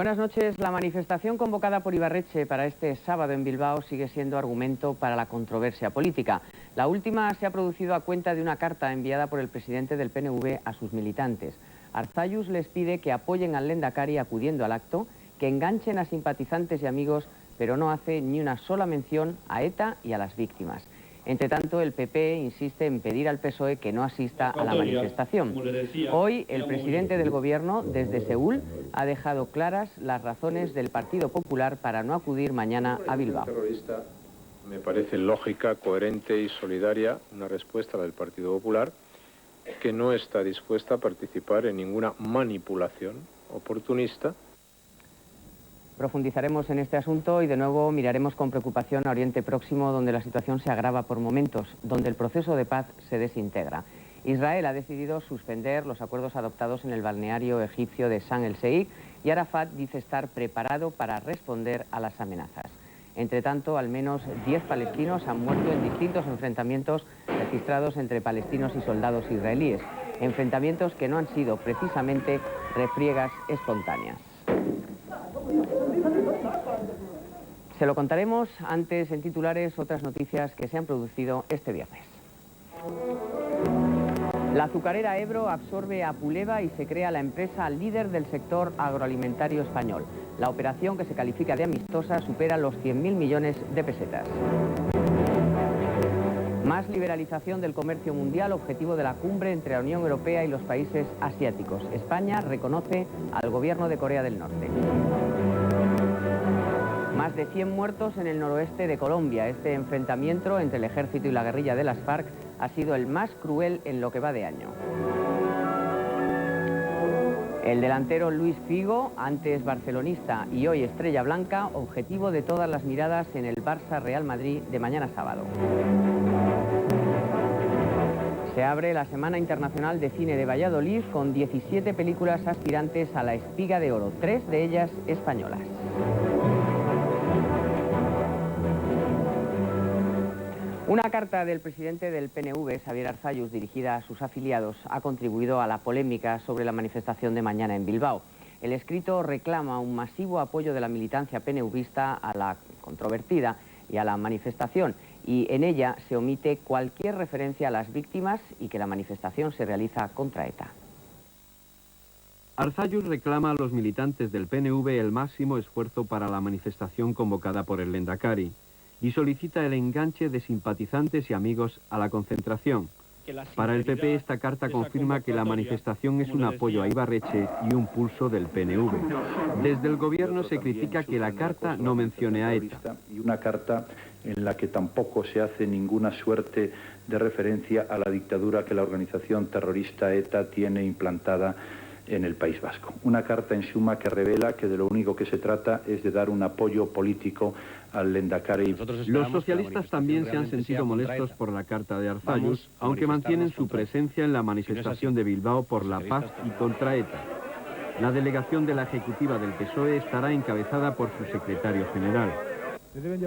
Buenas noches. La manifestación convocada por Ibarretxe para este sábado en Bilbao sigue siendo argumento para la controversia política. La última se ha producido a cuenta de una carta enviada por el presidente del PNV a sus militantes. Arzalluz les pide que apoyen al Lehendakari acudiendo al acto, que enganchen a simpatizantes y amigos, pero no hace ni una sola mención a ETA y a las víctimas. Entre tanto, el PP insiste en pedir al PSOE que no asista a la manifestación. Hoy, el presidente del Gobierno, desde Seúl, ha dejado claras las razones del Partido Popular para no acudir mañana a Bilbao. Me parece lógica, coherente y solidaria una respuesta del Partido Popular, que no está dispuesta a participar en ninguna manipulación oportunista. Profundizaremos en este asunto y de nuevo miraremos con preocupación a Oriente Próximo, donde la situación se agrava por momentos, donde el proceso de paz se desintegra. Israel ha decidido suspender los acuerdos adoptados en el balneario egipcio de Sharm el-Sheikh y Arafat dice estar preparado para responder a las amenazas. Entre tanto, al menos 10 palestinos han muerto en distintos enfrentamientos registrados entre palestinos y soldados israelíes. Enfrentamientos que no han sido precisamente refriegas espontáneas. Se lo contaremos antes en titulares otras noticias que se han producido este viernes. La azucarera Ebro absorbe a Puleva y se crea la empresa líder del sector agroalimentario español. La operación, que se califica de amistosa, supera los 100.000 millones de pesetas. Más liberalización del comercio mundial, objetivo de la cumbre entre la Unión Europea y los países asiáticos. España reconoce al gobierno de Corea del Norte. Más de 100 muertos en el noroeste de Colombia. Este enfrentamiento entre el ejército y la guerrilla de las FARC ha sido el más cruel en lo que va de año. El delantero Luis Figo, antes barcelonista y hoy estrella blanca, objetivo de todas las miradas en el Barça-Real Madrid de mañana sábado. Se abre la Semana Internacional de Cine de Valladolid con 17 películas aspirantes a la Espiga de Oro, 3 de ellas españolas. Una carta del presidente del PNV, Xabier Arzalluz, dirigida a sus afiliados, ha contribuido a la polémica sobre la manifestación de mañana en Bilbao. El escrito reclama un masivo apoyo de la militancia PNVista a la controvertida y a la manifestación, y en ella se omite cualquier referencia a las víctimas y que la manifestación se realiza contra ETA. Arzalluz reclama a los militantes del PNV el máximo esfuerzo para la manifestación convocada por el Lehendakari y solicita el enganche de simpatizantes y amigos a la concentración. Para el PP, esta carta confirma que la manifestación es un apoyo a Ibarretxe y un pulso del PNV. Desde el gobierno se critica que la carta no mencione a ETA. Y una carta en la que tampoco se hace ninguna suerte de referencia a la dictadura que la organización terrorista ETA tiene implantada en el País Vasco. Una carta en suma que revela que de lo único que se trata es de dar un apoyo político al Lehendakari. Los socialistas también se han sentido molestos por la carta de Arzalluz, aunque mantienen su presencia en la manifestación de Bilbao por la paz y contra ETA. La delegación de la ejecutiva del PSOE estará encabezada por su secretario general.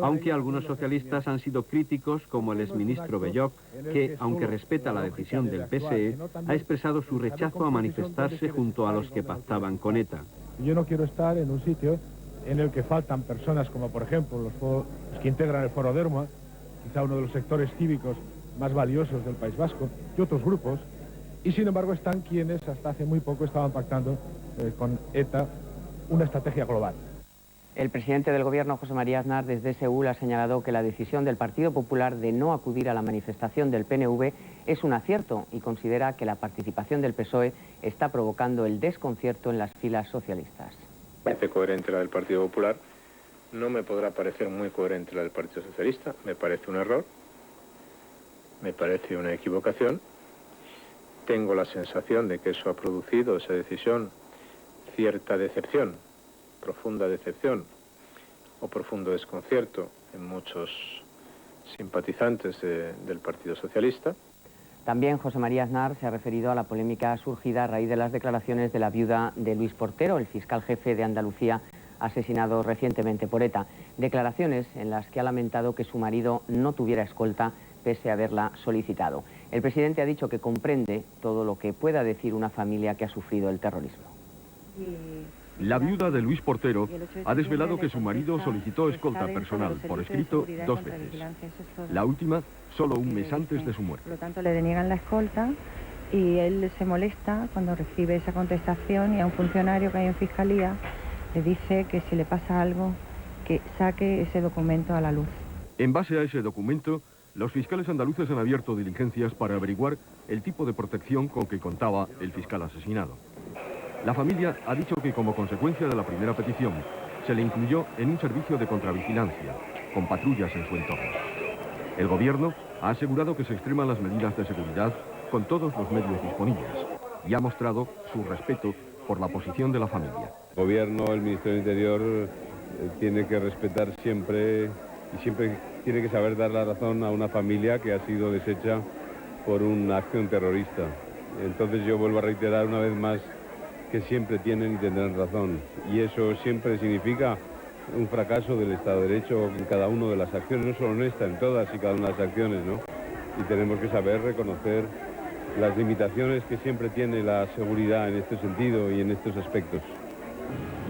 Aunque algunos socialistas han sido críticos, como el exministro Belloc, que, aunque respeta la decisión del PSE, ha expresado su rechazo a manifestarse junto a los que pactaban con ETA. Yo no quiero estar en un sitio en el que faltan personas como, por ejemplo, los que integran el Foro Derma, quizá uno de los sectores cívicos más valiosos del País Vasco, y otros grupos, y sin embargo están quienes hasta hace muy poco estaban pactando con ETA una estrategia global. El presidente del Gobierno, José María Aznar, desde Seúl ha señalado que la decisión del Partido Popular de no acudir a la manifestación del PNV es un acierto y considera que la participación del PSOE está provocando el desconcierto en las filas socialistas. Me parece coherente la del Partido Popular, no me podrá parecer muy coherente la del Partido Socialista, me parece un error, me parece una equivocación. Tengo la sensación de que eso ha producido, esa decisión, cierta decepción, profunda decepción o profundo desconcierto en muchos simpatizantes del Partido Socialista. También José María Aznar se ha referido a la polémica surgida a raíz de las declaraciones de la viuda de Luis Portero, el fiscal jefe de Andalucía, asesinado recientemente por ETA. Declaraciones en las que ha lamentado que su marido no tuviera escolta pese a haberla solicitado. El presidente ha dicho que comprende todo lo que pueda decir una familia que ha sufrido el terrorismo. La viuda de Luis Portero ha desvelado que su marido solicitó escolta personal por escrito 2 veces. La última, solo un mes antes de su muerte. Por lo tanto, le deniegan la escolta y él se molesta cuando recibe esa contestación y a un funcionario que hay en Fiscalía le dice que si le pasa algo, que saque ese documento a la luz. En base a ese documento, los fiscales andaluces han abierto diligencias para averiguar el tipo de protección con que contaba el fiscal asesinado. La familia ha dicho que como consecuencia de la primera petición, se le incluyó en un servicio de contravigilancia, con patrullas en su entorno. El gobierno ha asegurado que se extreman las medidas de seguridad con todos los medios disponibles y ha mostrado su respeto por la posición de la familia. El gobierno, el Ministerio del Interior, tiene que respetar siempre y siempre tiene que saber dar la razón a una familia que ha sido deshecha por una acción terrorista. Entonces yo vuelvo a reiterar una vez más que siempre tienen y tendrán razón. Y eso siempre significa un fracaso del Estado de Derecho en cada una de las acciones, no solo en esta, en todas y cada una de las acciones, ¿no? Y tenemos que saber reconocer las limitaciones que siempre tiene la seguridad en este sentido y en estos aspectos.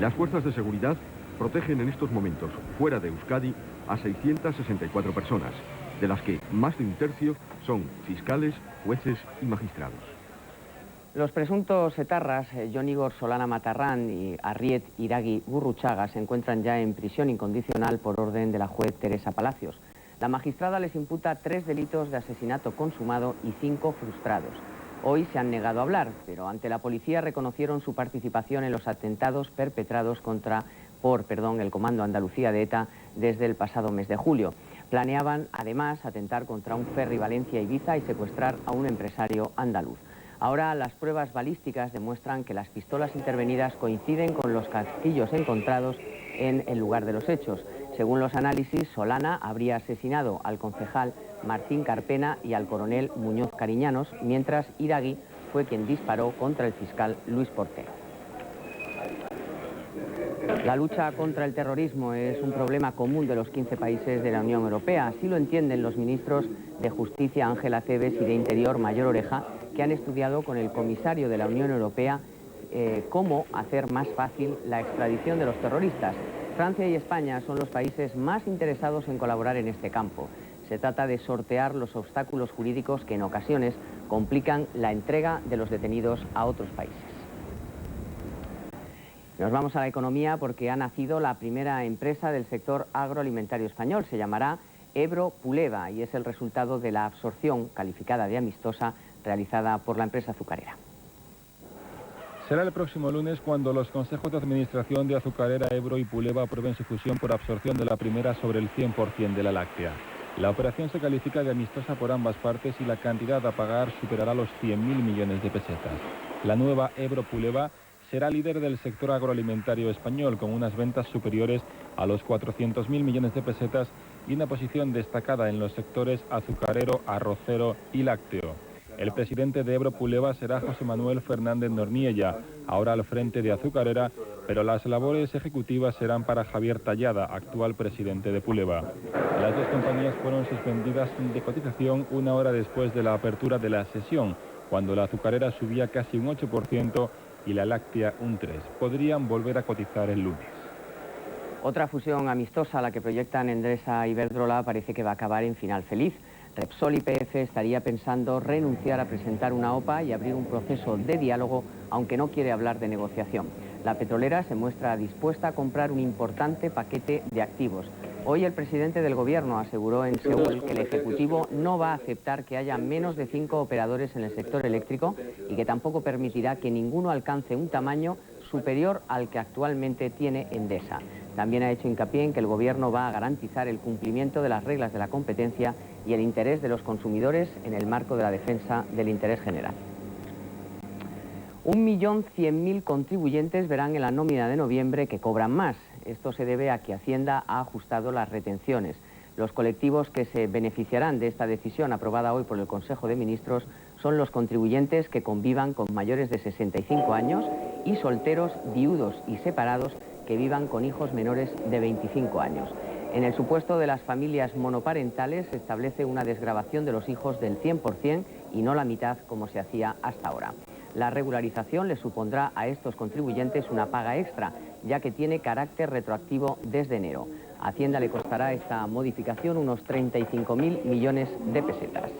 Las fuerzas de seguridad protegen en estos momentos, fuera de Euskadi, a 664 personas, de las que más de un tercio son fiscales, jueces y magistrados. Los presuntos etarras Jon Igor Solana Matarrán y Arriet Iragui Gurruchaga se encuentran ya en prisión incondicional por orden de la juez Teresa Palacios. La magistrada les imputa 3 delitos de asesinato consumado y 5 frustrados. Hoy se han negado a hablar, pero ante la policía reconocieron su participación en los atentados perpetrados por el Comando Andalucía de ETA desde el pasado mes de julio. Planeaban, además, atentar contra un ferry Valencia-Ibiza y secuestrar a un empresario andaluz. Ahora las pruebas balísticas demuestran que las pistolas intervenidas coinciden con los casquillos encontrados en el lugar de los hechos. Según los análisis, Solana habría asesinado al concejal Martín Carpena y al coronel Muñoz Cariñanos, mientras Iragui fue quien disparó contra el fiscal Luis Portero. La lucha contra el terrorismo es un problema común de los 15 países de la Unión Europea. Así lo entienden los ministros de Justicia Ángel Acebes y de Interior Mayor Oreja, que han estudiado con el comisario de la Unión Europea cómo hacer más fácil la extradición de los terroristas. Francia y España son los países más interesados en colaborar en este campo. Se trata de sortear los obstáculos jurídicos que en ocasiones complican la entrega de los detenidos a otros países. Nos vamos a la economía porque ha nacido la primera empresa del sector agroalimentario español. Se llamará Ebro Puleva y es el resultado de la absorción calificada de amistosa realizada por la empresa azucarera. Será el próximo lunes cuando los consejos de administración de Azucarera Ebro y Puleva aprueben su fusión por absorción de la primera sobre el 100% de la láctea. La operación se califica de amistosa por ambas partes y la cantidad a pagar superará los 100.000 millones de pesetas. La nueva Ebro Puleva será líder del sector agroalimentario español con unas ventas superiores a los 400.000 millones de pesetas y una posición destacada en los sectores azucarero, arrocero y lácteo. El presidente de Ebro Puleva será José Manuel Fernández Norniella, ahora al frente de Azucarera, pero las labores ejecutivas serán para Javier Tallada, actual presidente de Puleva. Las dos compañías fueron suspendidas de cotización una hora después de la apertura de la sesión, cuando la azucarera subía casi un 8% y la láctea un 3%. Podrían volver a cotizar el lunes. Otra fusión amistosa, la que proyectan Endesa y Iberdrola, parece que va a acabar en final feliz. Repsol y PF estaría pensando renunciar a presentar una OPA y abrir un proceso de diálogo, aunque no quiere hablar de negociación. La petrolera se muestra dispuesta a comprar un importante paquete de activos. Hoy el presidente del gobierno aseguró en Seúl que el Ejecutivo no va a aceptar que haya menos de 5 operadores en el sector eléctrico y que tampoco permitirá que ninguno alcance un tamaño superior al que actualmente tiene Endesa. También ha hecho hincapié en que el gobierno va a garantizar el cumplimiento de las reglas de la competencia y el interés de los consumidores en el marco de la defensa del interés general. 1.100.000 contribuyentes verán en la nómina de noviembre que cobran más. Esto se debe a que Hacienda ha ajustado las retenciones. Los colectivos que se beneficiarán de esta decisión aprobada hoy por el Consejo de Ministros son los contribuyentes que convivan con mayores de 65 años y solteros, viudos y separados que vivan con hijos menores de 25 años. En el supuesto de las familias monoparentales se establece una desgravación de los hijos del 100% y no la mitad como se hacía hasta ahora. La regularización le supondrá a estos contribuyentes una paga extra, ya que tiene carácter retroactivo desde enero. A Hacienda le costará esta modificación unos 35.000 millones de pesetas.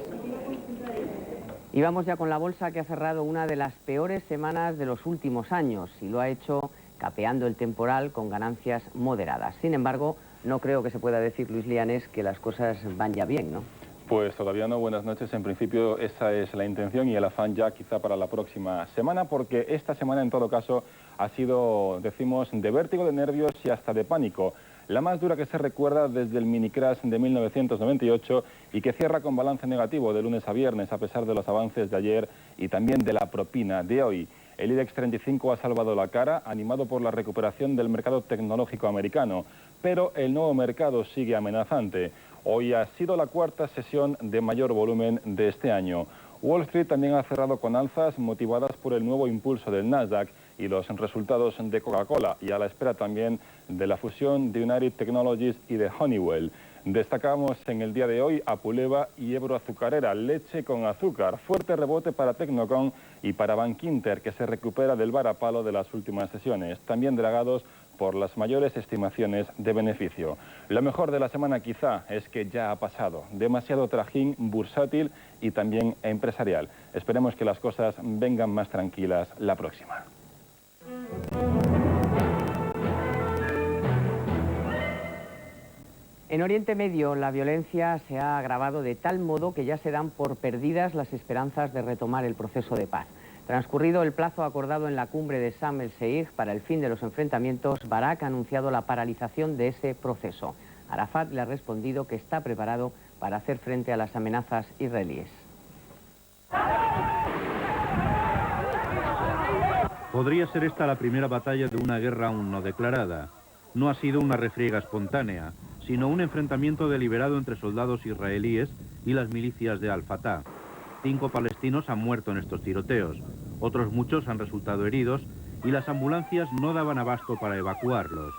Y vamos ya con la bolsa, que ha cerrado una de las peores semanas de los últimos años y lo ha hecho capeando el temporal con ganancias moderadas. Sin embargo, no creo que se pueda decir, Luis Lianes, que las cosas van ya bien, ¿no? Pues todavía no. Buenas noches. En principio esa es la intención y el afán ya quizá para la próxima semana, porque esta semana en todo caso ha sido, decimos, de vértigo, de nervios y hasta de pánico. La más dura que se recuerda desde el mini crash de 1998 y que cierra con balance negativo de lunes a viernes a pesar de los avances de ayer y también de la propina de hoy. El IBEX 35 ha salvado la cara, animado por la recuperación del mercado tecnológico americano, pero el nuevo mercado sigue amenazante. Hoy ha sido la cuarta sesión de mayor volumen de este año. Wall Street también ha cerrado con alzas motivadas por el nuevo impulso del Nasdaq y los resultados de Coca-Cola, y a la espera también de la fusión de United Technologies y de Honeywell. Destacamos en el día de hoy a Puleva y Ebro Azucarera, leche con azúcar. Fuerte rebote para Tecnocom y para Bankinter, que se recupera del varapalo de las últimas sesiones, también dragados por las mayores estimaciones de beneficio. Lo mejor de la semana quizá es que ya ha pasado. Demasiado trajín bursátil y también empresarial. Esperemos que las cosas vengan más tranquilas la próxima. En Oriente Medio, la violencia se ha agravado de tal modo que ya se dan por perdidas las esperanzas de retomar el proceso de paz. Transcurrido el plazo acordado en la cumbre de Sharm el-Sheikh para el fin de los enfrentamientos, Barak ha anunciado la paralización de ese proceso. Arafat le ha respondido que está preparado para hacer frente a las amenazas israelíes. Podría ser esta la primera batalla de una guerra aún no declarada. No ha sido una refriega espontánea, sino un enfrentamiento deliberado entre soldados israelíes y las milicias de Al-Fatah. 5 palestinos han muerto en estos tiroteos, otros muchos han resultado heridos y las ambulancias no daban abasto para evacuarlos.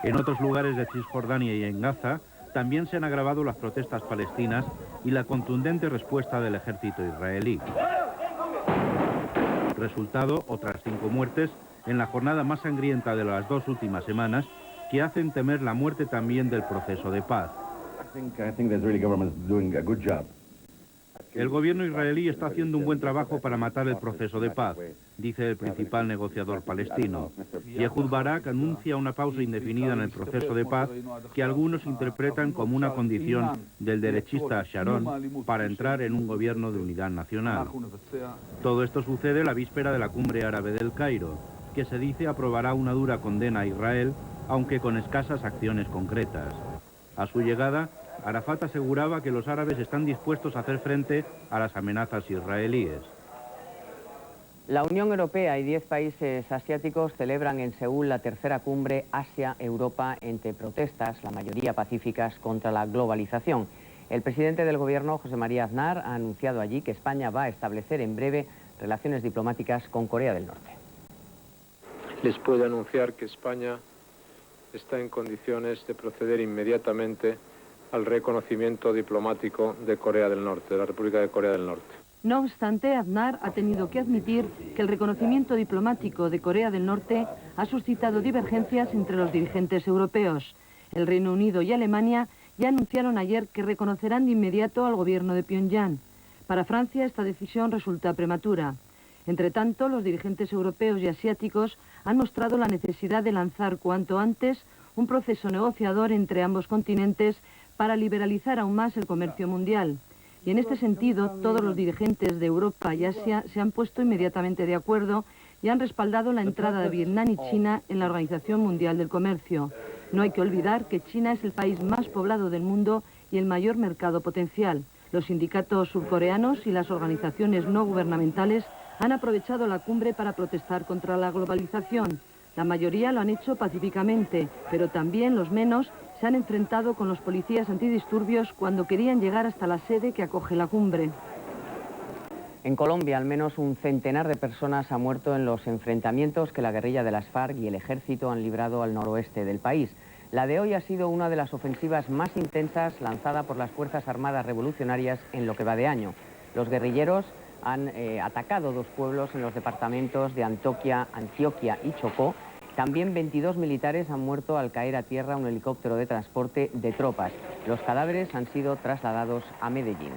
En otros lugares de Cisjordania y en Gaza también se han agravado las protestas palestinas y la contundente respuesta del ejército israelí. Resultado, otras 5 muertes en la jornada más sangrienta de las 2 últimas semanas, que hacen temer la muerte también del proceso de paz. El gobierno israelí está haciendo un buen trabajo para matar el proceso de paz, dice el principal negociador palestino. Yehud Barak anuncia una pausa indefinida en el proceso de paz que algunos interpretan como una condición del derechista Sharon para entrar en un gobierno de unidad nacional. Todo esto sucede la víspera de la cumbre árabe del Cairo, que se dice aprobará una dura condena a Israel, aunque con escasas acciones concretas. A su llegada, Arafat aseguraba que los árabes están dispuestos a hacer frente a las amenazas israelíes. La Unión Europea y 10 países asiáticos celebran en Seúl la tercera cumbre Asia-Europa entre protestas, la mayoría pacíficas, contra la globalización. El presidente del gobierno, José María Aznar, ha anunciado allí que España va a establecer en breve relaciones diplomáticas con Corea del Norte. Les puedo anunciar que España está en condiciones de proceder inmediatamente al reconocimiento diplomático de Corea del Norte, de la República de Corea del Norte. No obstante, Aznar ha tenido que admitir que el reconocimiento diplomático de Corea del Norte ha suscitado divergencias entre los dirigentes europeos. El Reino Unido y Alemania ya anunciaron ayer que reconocerán de inmediato al gobierno de Pyongyang. Para Francia esta decisión resulta prematura. Entre tanto, los dirigentes europeos y asiáticos han mostrado la necesidad de lanzar cuanto antes un proceso negociador entre ambos continentes para liberalizar aún más el comercio mundial. Y en este sentido, todos los dirigentes de Europa y Asia se han puesto inmediatamente de acuerdo y han respaldado la entrada de Vietnam y China en la Organización Mundial del Comercio. No hay que olvidar que China es el país más poblado del mundo y el mayor mercado potencial. Los sindicatos surcoreanos y las organizaciones no gubernamentales han aprovechado la cumbre para protestar contra la globalización. La mayoría lo han hecho pacíficamente, pero también los menos se han enfrentado con los policías antidisturbios cuando querían llegar hasta la sede que acoge la cumbre. En Colombia, al menos un centenar de personas ha muerto en los enfrentamientos que la guerrilla de las FARC y el ejército han librado al noroeste del país. La de hoy ha sido una de las ofensivas más intensas lanzada por las Fuerzas Armadas Revolucionarias en lo que va de año. Los guerrilleros han atacado 2 pueblos en los departamentos de Antioquia y Chocó. También 22 militares han muerto al caer a tierra un helicóptero de transporte de tropas. Los cadáveres han sido trasladados a Medellín.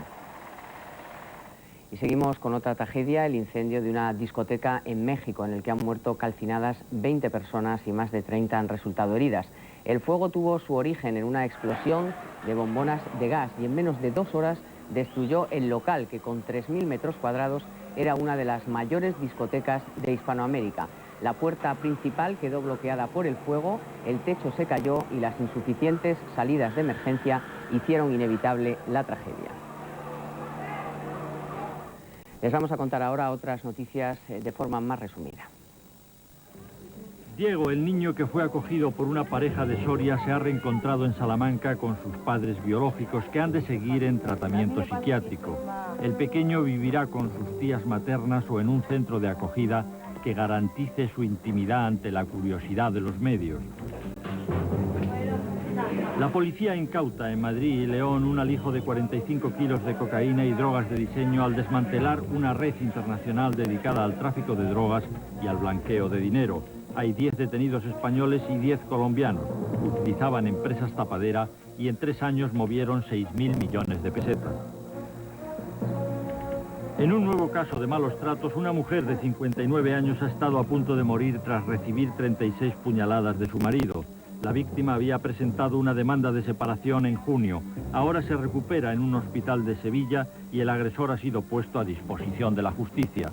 Y seguimos con otra tragedia, el incendio de una discoteca en México, en el que han muerto calcinadas 20 personas y más de 30 han resultado heridas. El fuego tuvo su origen en una explosión de bombonas de gas y en menos de 2 horas destruyó el local, que con 3.000 metros cuadrados era una de las mayores discotecas de Hispanoamérica. La puerta principal quedó bloqueada por el fuego, el techo se cayó y las insuficientes salidas de emergencia hicieron inevitable la tragedia. Les vamos a contar ahora otras noticias de forma más resumida. Diego, el niño que fue acogido por una pareja de Soria, se ha reencontrado en Salamanca con sus padres biológicos, que han de seguir en tratamiento psiquiátrico. El pequeño vivirá con sus tías maternas o en un centro de acogida que garantice su intimidad ante la curiosidad de los medios. La policía incauta en Madrid y León un alijo de 45 kilos de cocaína y drogas de diseño al desmantelar una red internacional dedicada al tráfico de drogas y al blanqueo de dinero. Hay 10 detenidos españoles y 10 colombianos. Utilizaban empresas tapadera y en 3 años movieron 6.000 millones de pesetas. En un nuevo caso de malos tratos, una mujer de 59 años ha estado a punto de morir tras recibir 36 puñaladas de su marido. La víctima había presentado una demanda de separación en junio. Ahora se recupera en un hospital de Sevilla y el agresor ha sido puesto a disposición de la justicia.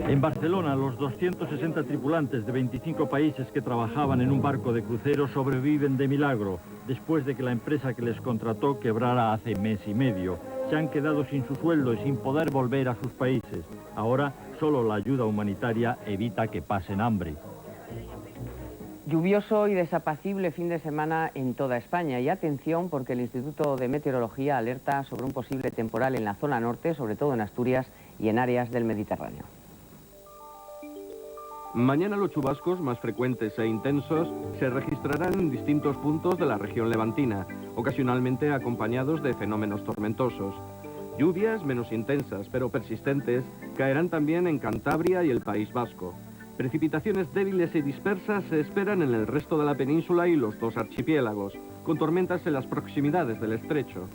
En Barcelona, los 260 tripulantes de 25 países que trabajaban en un barco de crucero sobreviven de milagro, después de que la empresa que les contrató quebrara hace mes y medio. Se han quedado sin su sueldo y sin poder volver a sus países. Ahora, solo la ayuda humanitaria evita que pasen hambre. Lluvioso y desapacible fin de semana en toda España. Y atención, porque el Instituto de Meteorología alerta sobre un posible temporal en la zona norte, sobre todo en Asturias y en áreas del Mediterráneo. Mañana los chubascos más frecuentes e intensos se registrarán en distintos puntos de la región levantina, ocasionalmente acompañados de fenómenos tormentosos. Lluvias menos intensas, pero persistentes, caerán también en Cantabria y el País Vasco. Precipitaciones débiles y dispersas se esperan en el resto de la península y los 2 archipiélagos, con tormentas en las proximidades del estrecho.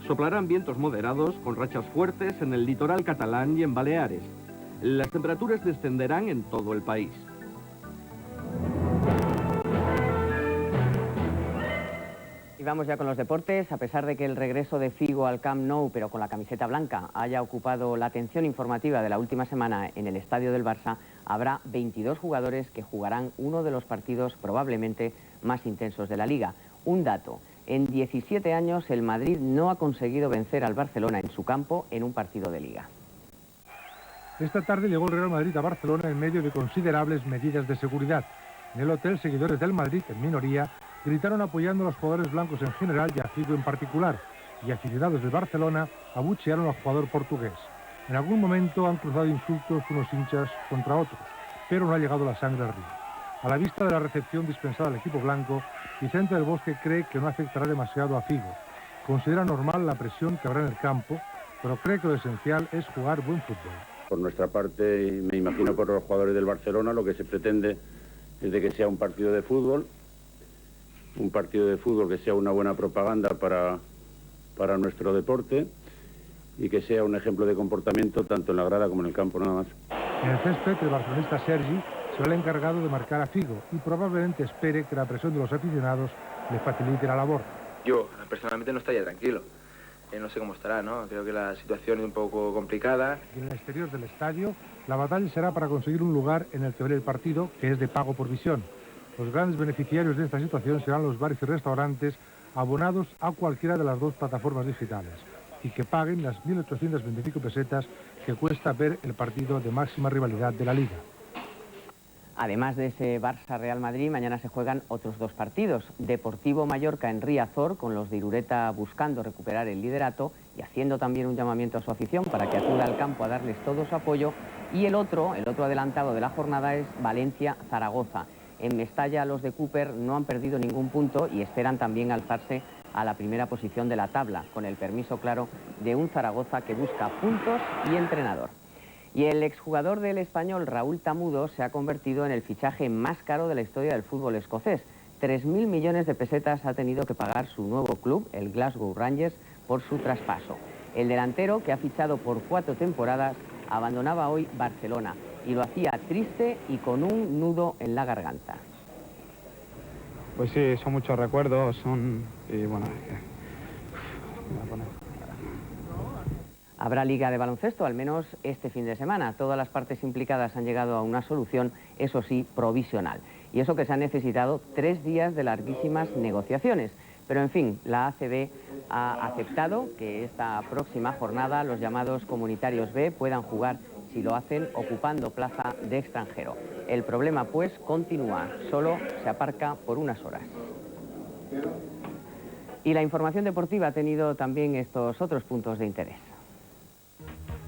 Soplarán vientos moderados con rachas fuertes en el litoral catalán y en Baleares. Las temperaturas descenderán en todo el país. Y vamos ya con los deportes. A pesar de que el regreso de Figo al Camp Nou, pero con la camiseta blanca, haya ocupado la atención informativa de la última semana en el estadio del Barça, habrá 22 jugadores que jugarán uno de los partidos probablemente más intensos de la Liga. Un dato: en 17 años el Madrid no ha conseguido vencer al Barcelona en su campo en un partido de Liga. Esta tarde llegó el Real Madrid a Barcelona en medio de considerables medidas de seguridad. En el hotel, seguidores del Madrid, en minoría, gritaron apoyando a los jugadores blancos en general y a Figo en particular, y aficionados del Barcelona abuchearon al jugador portugués. En algún momento han cruzado insultos unos hinchas contra otros, pero no ha llegado la sangre al río. A la vista de la recepción dispensada al equipo blanco, Vicente del Bosque cree que no afectará demasiado a Figo. Considera normal la presión que habrá en el campo, pero cree que lo esencial es jugar buen fútbol. Por nuestra parte, y me imagino por los jugadores del Barcelona, lo que se pretende es de que sea un partido de fútbol que sea una buena propaganda para nuestro deporte y que sea un ejemplo de comportamiento tanto en la grada como en el campo, nada más. En el césped, el barcelonista Sergi será el encargado de marcar a Figo y probablemente espere que la presión de los aficionados le facilite la labor. Yo personalmente no estaría tranquilo. No sé cómo estará, ¿no? Creo que la situación es un poco complicada. Y en el exterior del estadio, la batalla será para conseguir un lugar en el que ver el partido, que es de pago por visión. Los grandes beneficiarios de esta situación serán los bares y restaurantes abonados a cualquiera de las 2 plataformas digitales y que paguen las 1.825 pesetas que cuesta ver el partido de máxima rivalidad de la Liga. Además de ese Barça-Real Madrid, mañana se juegan otros 2 partidos. Deportivo Mallorca en Riazor, con los de Irureta buscando recuperar el liderato y haciendo también un llamamiento a su afición para que acuda al campo a darles todo su apoyo. Y el otro adelantado de la jornada es Valencia-Zaragoza. En Mestalla los de Cooper no han perdido ningún punto y esperan también alzarse a la primera posición de la tabla, con el permiso claro de un Zaragoza que busca puntos y entrenador. Y el exjugador del Español, Raúl Tamudo, se ha convertido en el fichaje más caro de la historia del fútbol escocés. 3.000 millones de pesetas ha tenido que pagar su nuevo club, el Glasgow Rangers, por su traspaso. El delantero, que ha fichado por 4 temporadas, abandonaba hoy Barcelona y lo hacía triste y con un nudo en la garganta. Pues sí, son muchos recuerdos, y bueno, Habrá liga de baloncesto, al menos este fin de semana. Todas las partes implicadas han llegado a una solución, eso sí, provisional. Y eso que se han necesitado 3 días de larguísimas negociaciones. Pero en fin, la ACB ha aceptado que esta próxima jornada los llamados comunitarios B puedan jugar, si lo hacen, ocupando plaza de extranjero. El problema, pues, continúa. Solo se aparca por unas horas. Y la información deportiva ha tenido también estos otros puntos de interés.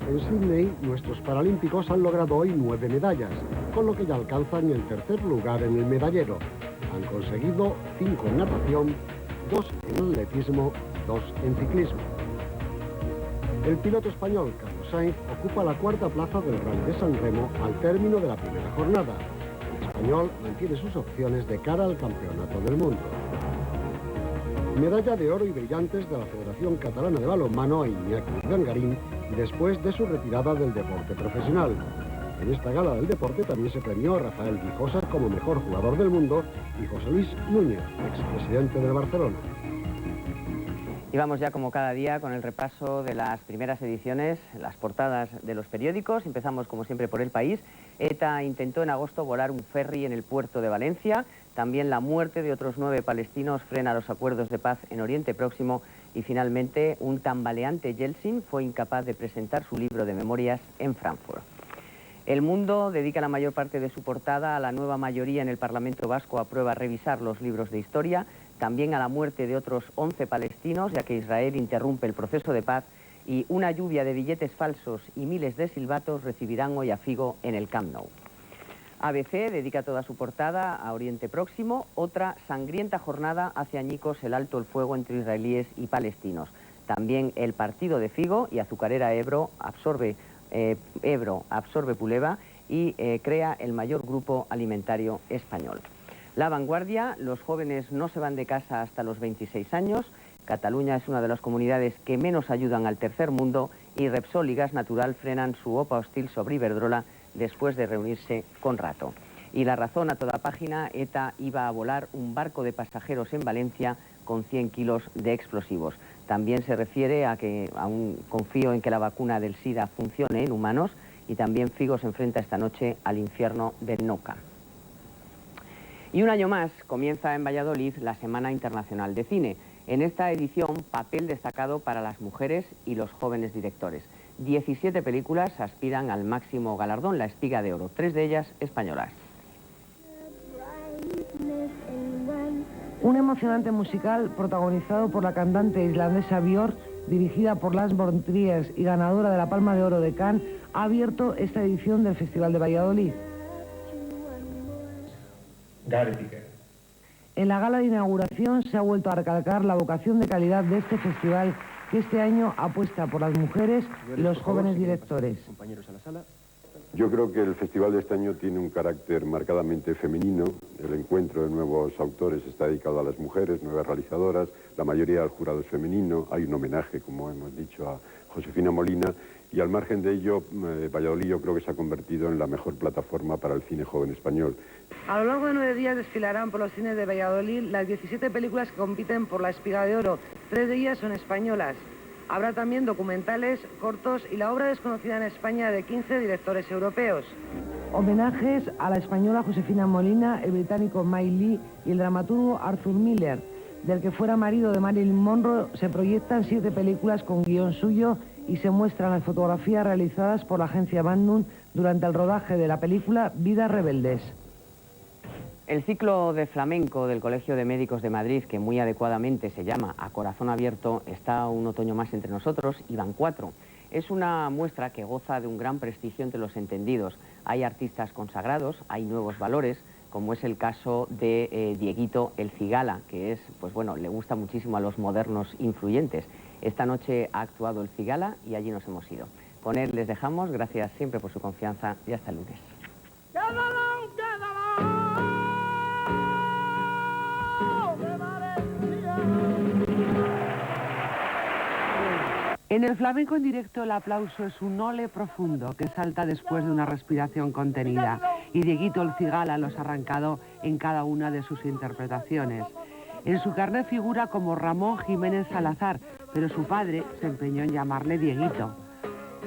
En Sydney, nuestros paralímpicos han logrado hoy 9 medallas, con lo que ya alcanzan el tercer lugar en el medallero. Han conseguido 5 en natación, 2 en atletismo, 2 en ciclismo. El piloto español Carlos Sainz ocupa la 4ª plaza del Rally de San Remo al término de la primera jornada. El español mantiene sus opciones de cara al Campeonato del Mundo. Medalla de oro y brillantes de la Federación Catalana de Balonmano a Iñaki Urdangarín después de su retirada del deporte profesional. En esta gala del deporte también se premió a Rafael Guijosa como mejor jugador del mundo y José Luis Núñez, expresidente del Barcelona. Y vamos ya como cada día con el repaso de las primeras ediciones, las portadas de los periódicos. Empezamos como siempre por El País. ETA intentó en agosto volar un ferry en el puerto de Valencia. También la muerte de otros 9 palestinos frena los acuerdos de paz en Oriente Próximo. Y finalmente un tambaleante Yeltsin fue incapaz de presentar su libro de memorias en Frankfurt. El Mundo dedica la mayor parte de su portada a la nueva mayoría en el Parlamento Vasco aprueba revisar los libros de historia, también a la muerte de otros 11 palestinos, ya que Israel interrumpe el proceso de paz, y una lluvia de billetes falsos y miles de silbatos recibirán hoy a Figo en el Camp Nou. ABC dedica toda su portada a Oriente Próximo, otra sangrienta jornada hace añicos el alto el fuego entre israelíes y palestinos. También el partido de Figo y azucarera Ebro absorbe Puleva y crea el mayor grupo alimentario español. La Vanguardia, los jóvenes no se van de casa hasta los 26 años, Cataluña es una de las comunidades que menos ayudan al tercer mundo y Repsol y Gas Natural frenan su OPA hostil sobre Iberdrola después de reunirse con Rato. Y La Razón a toda página, ETA iba a volar un barco de pasajeros en Valencia con 100 kilos de explosivos. También se refiere a que aún confío en que la vacuna del SIDA funcione en humanos y también Figo se enfrenta esta noche al infierno del Noca. Y un año más comienza en Valladolid la Semana Internacional de Cine. En esta edición, papel destacado para las mujeres y los jóvenes directores. 17 películas aspiran al máximo galardón, la Espiga de Oro, 3 de ellas españolas. Un emocionante musical protagonizado por la cantante islandesa Björk, dirigida por Lars von Trier y ganadora de la Palma de Oro de Cannes, ha abierto esta edición del Festival de Valladolid. En la gala de inauguración se ha vuelto a recalcar la vocación de calidad de este festival, que este año apuesta por las mujeres y los jóvenes directores. Yo creo que el festival de este año tiene un carácter marcadamente femenino. El encuentro de nuevos autores está dedicado a las mujeres, nuevas realizadoras. La mayoría del jurado es femenino. Hay un homenaje, como hemos dicho, a Josefina Molina. Y al margen de ello, Valladolid yo creo que se ha convertido en la mejor plataforma para el cine joven español. A lo largo de 9 días desfilarán por los cines de Valladolid las 17 películas que compiten por la Espiga de Oro. 3 de ellas son españolas. Habrá también documentales, cortos y la obra desconocida en España de 15 directores europeos. Homenajes a la española Josefina Molina, el británico Mike Leigh y el dramaturgo Arthur Miller. Del que fuera marido de Marilyn Monroe se proyectan 7 películas con guión suyo y se muestran las fotografías realizadas por la agencia Magnum durante el rodaje de la película Vidas Rebeldes. El ciclo de flamenco del Colegio de Médicos de Madrid, que muy adecuadamente se llama A Corazón Abierto, está un otoño más entre nosotros y van 4. Es una muestra que goza de un gran prestigio entre los entendidos. Hay artistas consagrados, hay nuevos valores, como es el caso de Dieguito el Cigala, que es, pues bueno, le gusta muchísimo a los modernos influyentes. Esta noche ha actuado el Cigala y allí nos hemos ido. Con él les dejamos, gracias siempre por su confianza y hasta el lunes. En el flamenco en directo el aplauso es un ole profundo que salta después de una respiración contenida, y Dieguito el Cigala los ha arrancado en cada una de sus interpretaciones. En su carnet figura como Ramón Jiménez Salazar, pero su padre se empeñó en llamarle Dieguito.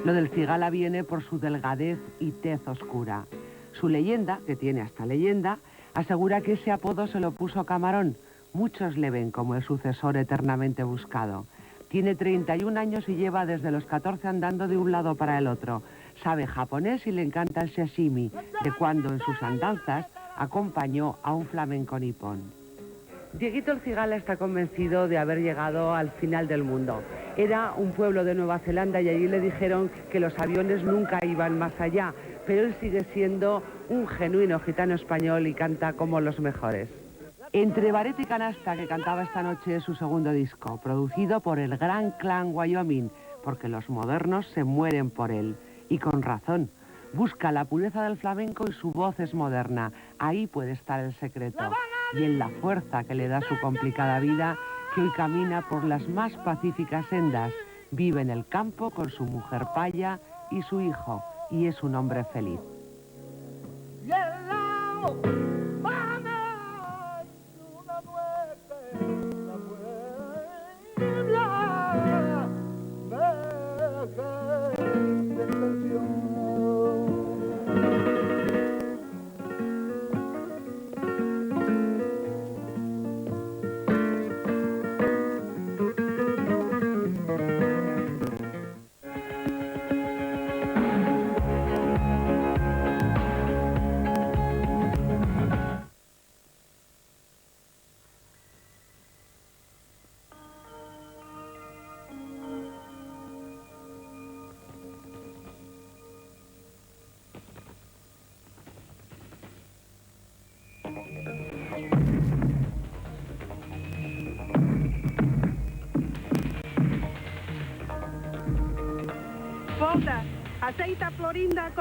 Lo del Cigala viene por su delgadez y tez oscura. Su leyenda, que tiene hasta leyenda, asegura que ese apodo se lo puso Camarón. Muchos le ven como el sucesor eternamente buscado. Tiene 31 años y lleva desde los 14 andando de un lado para el otro. Sabe japonés y le encanta el sashimi, de cuando en sus andanzas acompañó a un flamenco nipón. Dieguito el Cigala está convencido de haber llegado al final del mundo. Era un pueblo de Nueva Zelanda y allí le dijeron que los aviones nunca iban más allá, pero él sigue siendo un genuino gitano español y canta como los mejores. Entre Baret y Canasta, que cantaba esta noche su segundo disco, producido por el Gran Clan Wyoming, porque los modernos se mueren por él, y con razón. Busca la pureza del flamenco y su voz es moderna. Ahí puede estar el secreto. Y en la fuerza que le da su complicada vida, que hoy camina por las más pacíficas sendas. Vive en el campo con su mujer Paya y su hijo, y es un hombre feliz. Volta, aceita Florinda.